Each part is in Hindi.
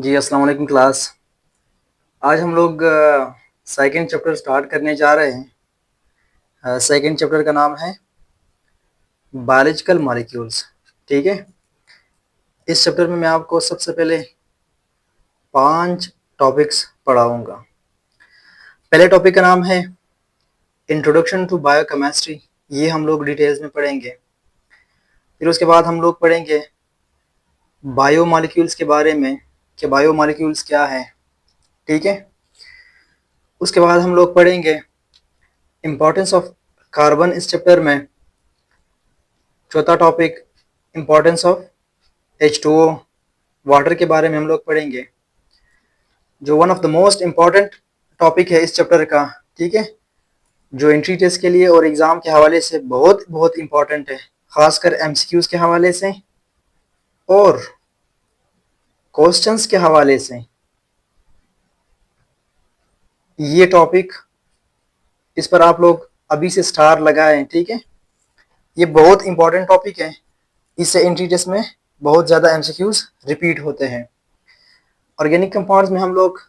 जी अस्सलाम वालेकुम क्लास। आज हम लोग सेकंड चैप्टर स्टार्ट करने जा रहे हैं। सेकंड चैप्टर का नाम है बायोलॉजिकल मॉलिक्यूल्स। ठीक है, इस चैप्टर में मैं आपको सबसे पहले 5 टॉपिक्स पढ़ाऊंगा। पहले टॉपिक का नाम है इंट्रोडक्शन टू बायोकेमिस्ट्री, ये हम लोग डिटेल्स में पढ़ेंगे। फिर उसके बाद हम लोग पढ़ेंगे बायोमॉलिक्यूल्स के बारे में कि बायोमॉलिक्यूल्स क्या है। ठीक है, उसके बाद हम लोग पढ़ेंगे इम्पोर्टेंस ऑफ कार्बन इस चैप्टर में। चौथा topic importance of H2O, water के बारे में हम लोग पढ़ेंगे, जो one of the most important topic है इस चैप्टर का। ठीक है, जो एंट्री टेस्ट के लिए और एग्ज़ाम के हवाले से बहुत बहुत इम्पॉर्टेंट है, ख़ासकर MCQs के हवाले से और क्वेश्चंस के हवाले से। ये टॉपिक, इस पर आप लोग अभी से स्टार लगाएं। ठीक है, ये बहुत इंपॉर्टेंट टॉपिक है, इससे एंट्री टेस्ट में बहुत ज़्यादा MCQs रिपीट होते हैं। ऑर्गेनिक कंपाउंड्स में हम लोग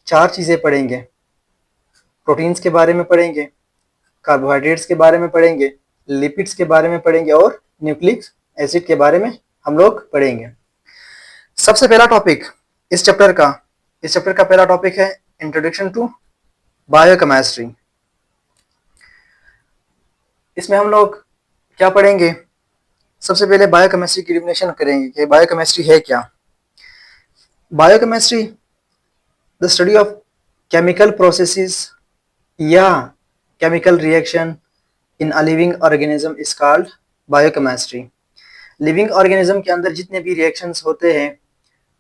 4 चीज़ें पढ़ेंगे। प्रोटीन्स के बारे में पढ़ेंगे, कार्बोहाइड्रेट्स के बारे में पढ़ेंगे, लिपिड्स के बारे में पढ़ेंगे और न्यूक्लिक एसिड के बारे में हम लोग पढ़ेंगे। सबसे पहला टॉपिक इस चैप्टर का पहला टॉपिक है इंट्रोडक्शन टू बायोकेमिस्ट्री। इसमें हम लोग क्या पढ़ेंगे? सबसे पहले बायोकेमिस्ट्री की डिफिनेशन करेंगे कि बायोकेमिस्ट्री है क्या। Biochemistry the study of chemical processes या chemical reaction in a living organism is called biochemistry. Living organism के अंदर जितने भी रिएक्शंस होते हैं,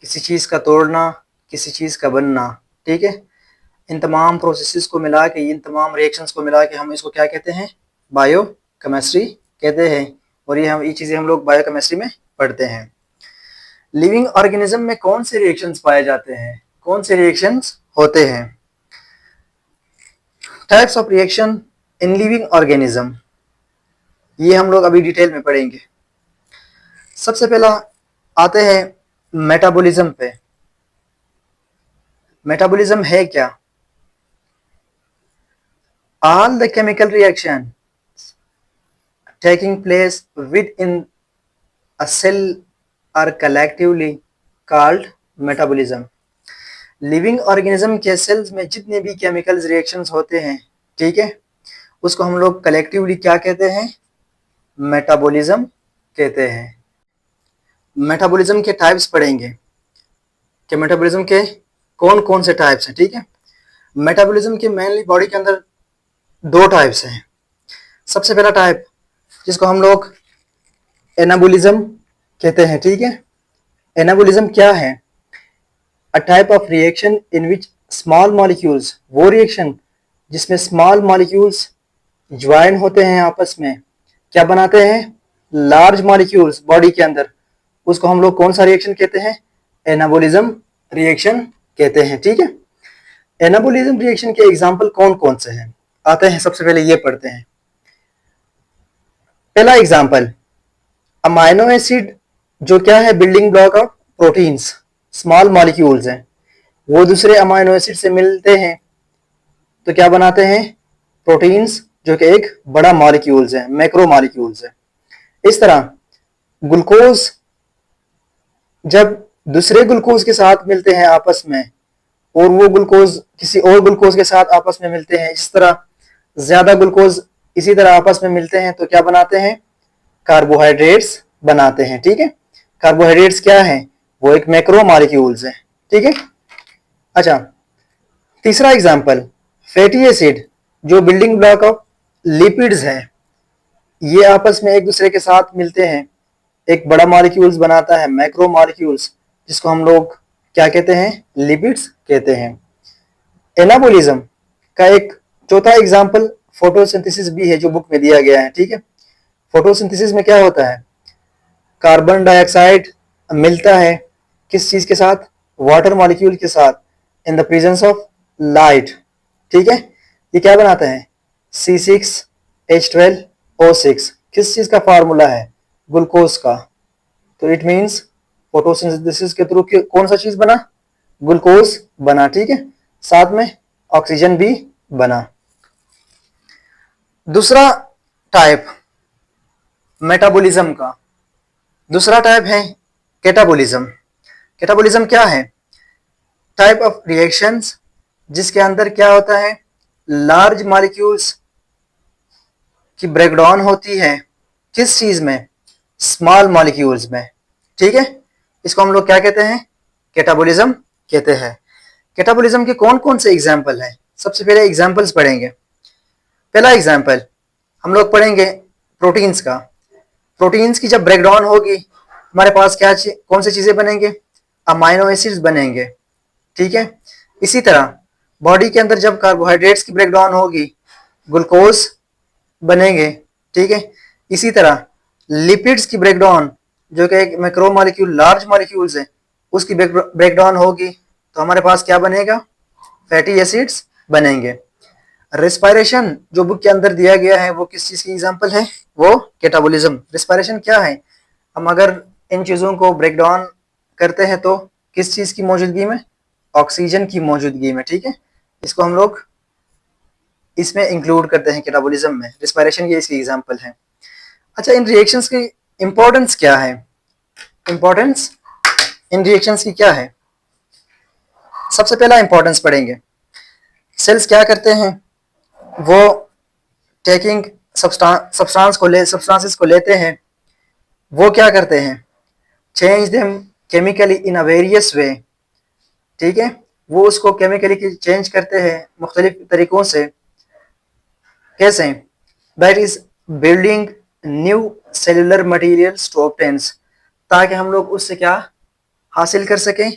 किसी चीज़ का तोड़ना, किसी चीज़ का बनना, ठीक है, इन तमाम प्रोसेसेस को मिला के, इन तमाम रिएक्शंस को मिला के हम इसको क्या कहते हैं? बायोकेमिस्ट्री कहते हैं। और ये चीज़ें हम लोग बायोकेमिस्ट्री में पढ़ते हैं। लिविंग ऑर्गेनिज्म में कौन से रिएक्शंस पाए जाते हैं, कौन से रिएक्शंस होते हैं? Types of reaction in living organism, ये हम लोग अभी डिटेल में पढ़ेंगे। सबसे पहला आते हैं मेटाबॉलिज्म पे। मेटाबॉलिज्म है क्या? All the chemical reaction taking place within a cell are collectively called metabolism। Living organism के सेल्स में जितने भी केमिकल्स रिएक्शंस होते हैं, ठीक है, उसको हम लोग कलेक्टिवली क्या कहते हैं? मेटाबॉलिज्म कहते हैं। मेटाबॉलिज्म के टाइप्स पढ़ेंगे कि मेटाबॉलिज्म के कौन कौन से टाइप्स हैं। ठीक है, मेटाबॉलिज्म के मेनली बॉडी के अंदर 2 टाइप्स हैं। सबसे पहला टाइप जिसको हम लोग एनाबॉलिज्म कहते हैं। ठीक है, एनाबॉलिज्म क्या है? A type of reaction in which small molecules, वो रिएक्शन जिसमें स्मॉल मॉलिक्यूल्स ज्वाइन होते हैं आपस में, क्या बनाते हैं? लार्ज मॉलिक्यूल्स बॉडी के अंदर, उसको हम लोग कौन सा रिएक्शन कहते हैं? एनाबॉलिज्म रिएक्शन कहते हैं। ठीक है, एनाबॉलिज्म रिएक्शन के एग्जांपल कौन कौन से हैं आते हैं? सबसे पहले ये पढ़ते हैं। पहला एग्जांपल, अमाइनो एसिड, जो क्या है? Building block of proteins, small molecules हैं, वो दूसरे अमाइनो एसिड से मिलते हैं तो क्या बनाते हैं? प्रोटीन्स, जो कि एक बड़ा मॉलिक्यूल्स है, मैक्रो मॉलिक्यूल्स है। इस तरह ग्लूकोज जब दूसरे ग्लूकोज के साथ मिलते हैं आपस में, और वो ग्लूकोज किसी और ग्लूकोज के साथ आपस में मिलते हैं, इस तरह ज्यादा ग्लूकोज इसी तरह आपस में मिलते हैं तो क्या बनाते हैं? कार्बोहाइड्रेट्स बनाते हैं। ठीक है, कार्बोहाइड्रेट्स क्या है? वो एक मैक्रो मॉलिक्यूल्स है। ठीक है, अच्छा, तीसरा एग्जांपल, फैटी एसिड, जो बिल्डिंग ब्लॉक ऑफ लिपिड्स है, ये आपस में एक दूसरे के साथ मिलते हैं, एक बड़ा मॉलिक्यूल्स बनाता है, मैक्रो मॉलिक्यूल्स, जिसको हम लोग क्या कहते हैं? लिपिड्स कहते हैं। एनाबॉलिज्म का एक चौथा एग्जांपल फोटोसिंथेसिस भी है, जो बुक में दिया गया है। ठीक है, फोटोसिंथेसिस में क्या होता है? कार्बन डाइऑक्साइड मिलता है किस चीज के साथ? वाटर मॉलिक्यूल के साथ, in the presence of light. ठीक है, ये क्या बनाता है? C6H12O6। किस चीज का फार्मूला है? ग्लूकोज का। तो इट मींस फोटोसिंथेसिस के थ्रू कौन सा चीज बना? ग्लूकोज बना, ठीक है, साथ में ऑक्सीजन भी बना। दूसरा टाइप मेटाबॉलिज्म का, दूसरा टाइप है कैटाबॉलिज्म। कैटाबॉलिज्म क्या है? टाइप ऑफ रिएक्शंस जिसके अंदर क्या होता है, लार्ज मॉलिक्यूल्स की ब्रेकडाउन होती है, किस चीज में? स्मॉल मॉलिक्यूल्स में, ठीक है। इसको हम लोग क्या कहते हैं? कैटाबॉलिज्म कहते हैं। कैटाबॉलिज्म के कौन कौन से एग्जाम्पल हैं? सबसे पहले एग्जाम्पल्स पढ़ेंगे। पहला एग्जाम्पल हम लोग पढ़ेंगे प्रोटीन्स का। प्रोटीन्स की जब ब्रेकडाउन होगी हमारे पास क्या कौन सी चीजें बनेंगे? अमाइनो एसिड्स बनेंगे, ठीक है। इसी तरह बॉडी के अंदर जब कार्बोहाइड्रेट्स की ब्रेकडाउन होगी ग्लूकोज बनेंगे, ठीक है। इसी तरह लिपिड्स की ब्रेकडाउन, जो कि एक मैक्रो मॉलिक्यूल लार्ज मॉलिक्यूल्स है, उसकी ब्रेकडाउन होगी तो हमारे पास क्या बनेगा? फैटी एसिड्स बनेंगे। रेस्पिरेशन जो बुक के अंदर दिया गया है वो किस चीज की एग्जांपल है? वो कैटाबॉलिज्म। रेस्पिरेशन क्या है? हम अगर इन चीजों को ब्रेक डाउन करते हैं तो किस चीज की मौजूदगी में? ऑक्सीजन की मौजूदगी में, ठीक है। इसको हम लोग इसमें इंक्लूड करते हैं कैटाबॉलिज्म में। रेस्पिरेशन ये इसकी एग्जांपल है। अच्छा, इन रिएक्शंस की इंपॉर्टेंस क्या है? इंपॉर्टेंस इन रिएक्शंस की क्या है? सबसे पहला इंपॉर्टेंस पढ़ेंगे। सेल्स क्या करते हैं? वो टेकिंग सब्सटेंसेस को लेते हैं, वो क्या करते हैं? Change them chemically in a various वे, ठीक है। वो उसको केमिकली चेंज करते हैं मुख्तलिफ तरीकों से। कैसे? That is building new cellular materials to obtains, ताकि हम लोग उससे क्या हासिल कर सकें?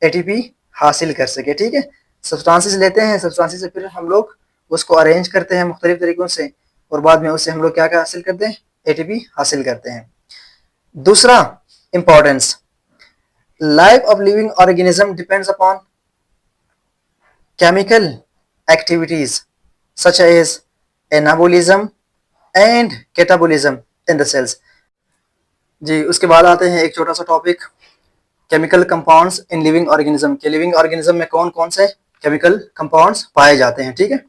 एटीपी हासिल कर सके, ठीक है। सब्सटेंसेस लेते हैं, सब्सटेंसेस से फिर हम लोग उसको अरेंज करते हैं मुख्तलिफ तरीकों से और बाद में उससे हम लोग क्या क्या हासिल करते हैं? एटीपी हासिल करते हैं। दूसरा importance, life of living organism depends upon chemical activities such as anabolism and catabolism in the cells. जी, उसके बाद आते हैं एक छोटा सा topic, chemical compounds in living organism के लिविंग ऑर्गेनिज्म में कौन कौन से केमिकल कंपाउंड्स पाए जाते हैं, ठीक है।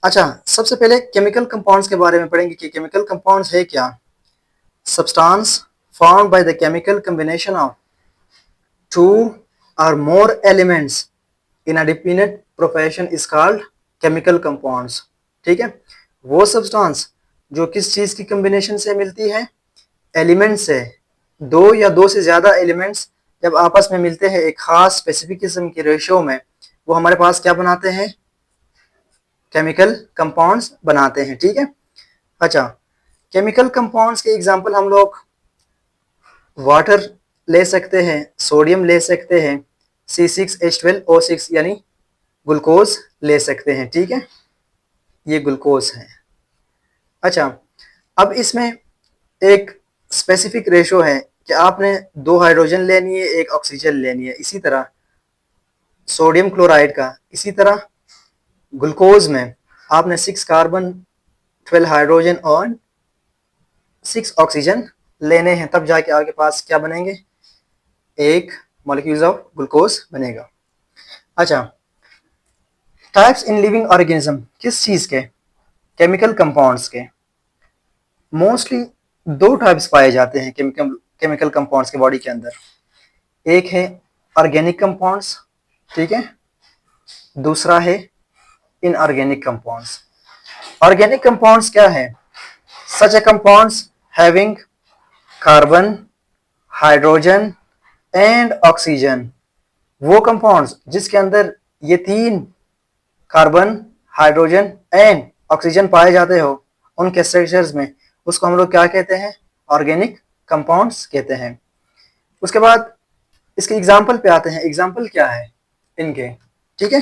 अच्छा, सबसे पहले केमिकल कंपाउंड्स के बारे में पढ़ेंगे कि केमिकल कंपाउंड्स है क्या। Substance formed by the chemical combination of two or more elements in a definite profession is called chemical compounds, ठीक है। वो सब्सटेंस जो किस चीज की कॉम्बिनेशन से मिलती है? एलिमेंट से। दो या दो से ज्यादा एलिमेंट्स जब आपस में मिलते हैं एक खास स्पेसिफिक किस्म के रेशियो में, वो हमारे पास क्या बनाते हैं? केमिकल कंपाउंड्स बनाते हैं, ठीक है। अच्छा, केमिकल कंपाउंड्स के एग्जांपल हम लोग वाटर ले सकते हैं, सोडियम ले सकते हैं, C6H12O6 यानी ग्लूकोज ले सकते हैं, ठीक है। ये ग्लूकोज है। अच्छा, अब इसमें एक स्पेसिफिक रेशो है कि आपने 2 हाइड्रोजन लेनी है, 1 ऑक्सीजन लेनी है। इसी तरह सोडियम क्लोराइड का, इसी तरह ग्लूकोज में आपने 6 कार्बन, 12 हाइड्रोजन और 6 ऑक्सीजन लेने हैं, तब जाके आपके पास क्या बनेंगे? एक मॉलिक्यूल्स ऑफ ग्लूकोज बनेगा। अच्छा, टाइप्स इन लिविंग ऑर्गेनिज्म किस चीज के? केमिकल कंपाउंड्स के। मोस्टली 2 टाइप्स पाए जाते हैं केमिकल कंपाउंड्स के बॉडी के अंदर। एक है ऑर्गेनिक कंपाउंड्स, ठीक है, दूसरा है इनऑर्गेनिक कंपाउंड्स। ऑर्गेनिक कंपाउंड्स क्या है? Such a compounds having carbon, hydrogen and oxygen. वो कंपाउंड्स जिसके अंदर ये 3 कार्बन, हाइड्रोजन एंड ऑक्सीजन पाए जाते हो, उनके स्ट्रक्चर्स में, उसको हम लोग क्या कहते हैं? ऑर्गेनिक कंपाउंड्स कहते हैं। उसके बाद इसके एग्जाम्पल पे आते हैं। एग्जाम्पल क्या है इनके, ठीक है।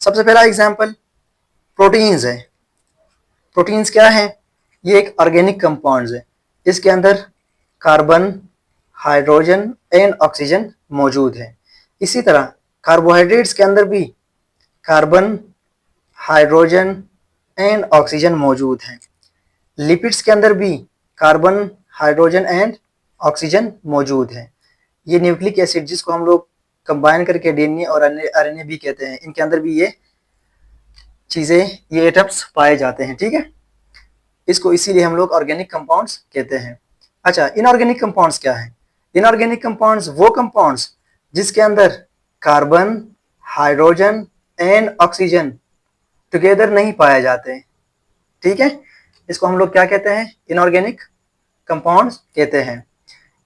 सबसे पहला एग्जाम्पल प्रोटीन्स है। प्रोटीन्स क्या है? ये एक ऑर्गेनिक कंपाउंड्स है, इसके अंदर कार्बन, हाइड्रोजन एंड ऑक्सीजन मौजूद है। इसी तरह कार्बोहाइड्रेट्स के अंदर भी कार्बन, हाइड्रोजन एंड ऑक्सीजन मौजूद है। लिपिड्स के अंदर भी कार्बन, हाइड्रोजन एंड ऑक्सीजन मौजूद है। ये न्यूक्लिक एसिड जिसको हम लोग कंबाइन करके डीएनए और आरएनए भी कहते हैं, इनके अंदर भी ये चीजें, ये एटम्स पाए जाते हैं, ठीक है। इसको इसीलिए हम लोग ऑर्गेनिक कंपाउंड्स कहते हैं। अच्छा, इनऑर्गेनिक कंपाउंड्स क्या है? इनऑर्गेनिक कंपाउंड्स वो कंपाउंड्स जिसके अंदर carbon, hydrogen and oxygen together नहीं पाए जाते, ठीक है। इसको हम लोग क्या कहते हैं? इनऑर्गेनिक कंपाउंड्स कहते हैं।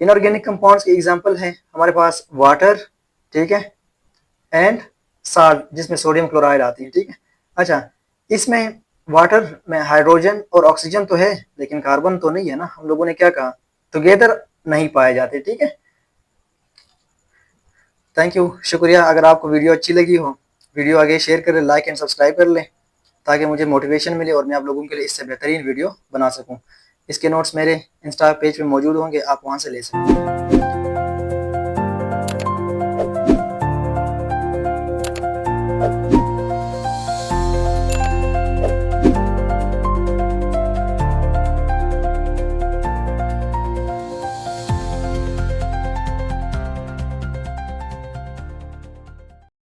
इनऑर्गेनिक कंपाउंड्स की एग्जांपल है हमारे पास वाटर, ठीक है, एंड साल्ट जिसमें सोडियम क्लोराइड आती है, ठीक है। अच्छा, इसमें वाटर में हाइड्रोजन और ऑक्सीजन तो है लेकिन कार्बन तो नहीं है ना, हम लोगों ने क्या कहा? टुगेदर नहीं पाए जाते, ठीक है। थैंक यू, शुक्रिया। अगर आपको वीडियो अच्छी लगी हो, वीडियो आगे शेयर करें, लाइक एंड सब्सक्राइब कर लें ताकि मुझे मोटिवेशन मिले और मैं आप लोगों के लिए इससे बेहतरीन वीडियो बना सकूं। इसके नोट्स मेरे इंस्टा पेज पे मौजूद होंगे, आप वहां से ले सकते हैं।